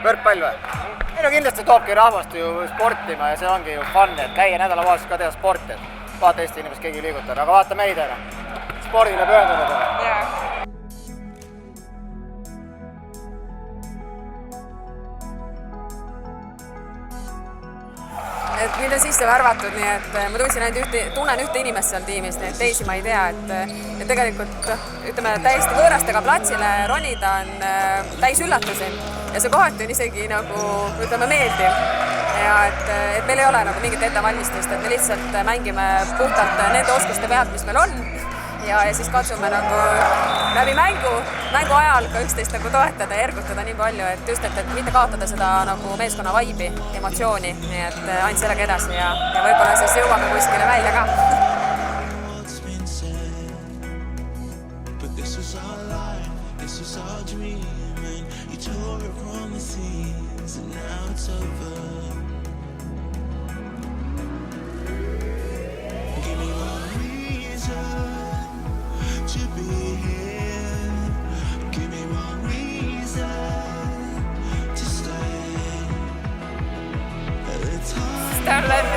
Võrkpall või? Ei no kindlasti toobki rahvast ju sportima ja see ongi ju fun, et käia nädalavahetus ka teha sporti, et vaata Eesti inimest keegi liigutada, aga vaata meid ära. Spordile pööndunud. Jaa. Et mind on sisse värvatud, nii et ma tunnen ühte inimest seal tiimis, nii et teisi ma ei tea, et tegelikult ütleme täiesti võõrastega platsile ronida on täis üllatusi ja see kohati on isegi nagu ütleme meeldiv ja et meil ei ole nagu mingit ettevalmistust, et me lihtsalt mängime puhtalt nende oskuste pealt, mis meil on ja siis katsume nagu läbi mängu ajal ka üksteist nagu toetada ja ergutada nii palju, et just, et mitte kaotada seda nagu meeskonna vaibi, emotsiooni, nii et ainult sellega edasi ja võib-olla siis jõuame kuskile välja ka.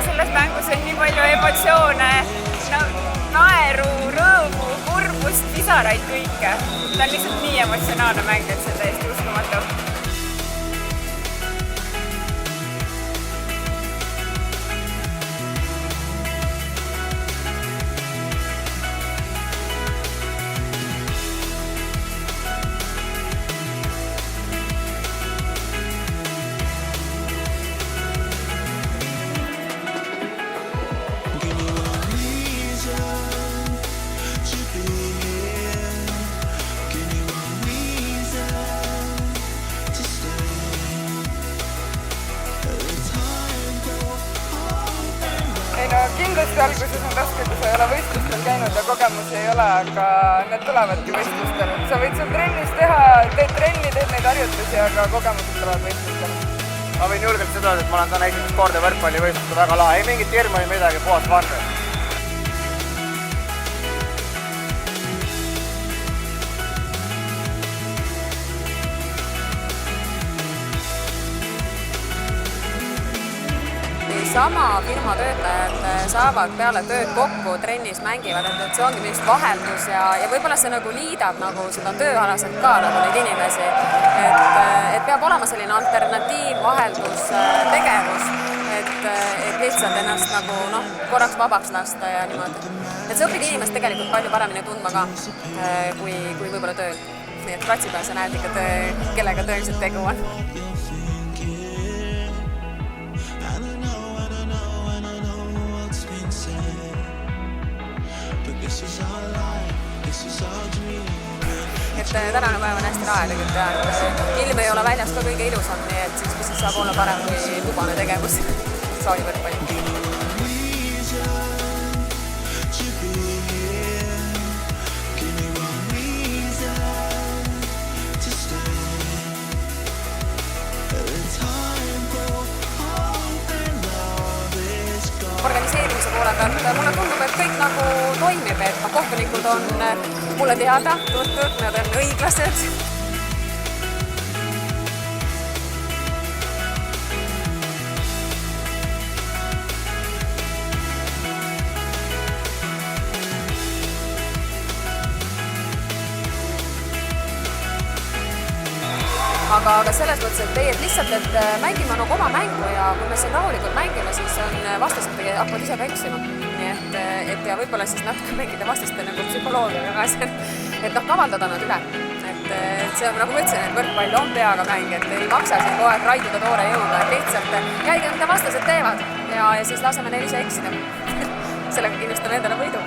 Selles mängus on nii palju emotsioone, naeru, rõõmu, kurbust, pisaraid kõike. Ta on lihtsalt nii emotsionaalne mäng, et see on täiesti uskumatu. Kindlasti alguses on raske, kui sa ei ole võistlustel käinud ja kogemusi ei ole, aga need tulevadki võistlustel. Sa võid seal trennis teha, teed trenni, teed neid harjutusi, aga kogemused tulevad võistlustel. Ma võin julgelt seda, et ma olen täna esimest korda võrkpallivõistlustel väga lahe. Ei mingit hirmu, ei midagi, puhas fun. Sama firma töötajad saavad peale tööd kokku, trennis mängivad, et see ongi mingist vaheldus ja võib-olla see nagu liidab nagu seda tööalaselt ka nagu neid inimesi. Et peab olema selline alternatiiv, vaheldus, tegevus, et lihtsalt ennast nagu korraks vabaks lasta ja niimoodi. Et see õpib inimest tegelikult palju paremini tundma ka, kui võib-olla tööl. Nii et platsi peal sa näed ikka, kellega tõeliselt tegu on. Et tänane päev on hästi lahe tegelikult ja ilm ei ole väljas ka kõige ilusam, nii et siis mis saab olla parem kui tubane tegevus saali võrkpalli. Organiseerimise poole pealt mulle tundub, et kõik nagu toimib, et kohtunikud on mulle teada, tuntud, nad on õiglased. Aga selles mõttes, et lihtsalt, et mängime nagu oma mängu ja kui me siin rahulikult mängime, siis on vastased hakkavad ise ka eksima. Nii et ja võib-olla siis natuke mängida vastaste nagu psühholoogiaga ka, et kavaldada nad üle. Et see on, nagu ma ütlesin, et võrkpall on peaga mäng, et ei maksa siin kogu aeg raiduda toore jõuga, et lihtsalt jälgime, mida vastased teevad ja siis laseme neil ise eksida. Sellega kindlustame endale võidu.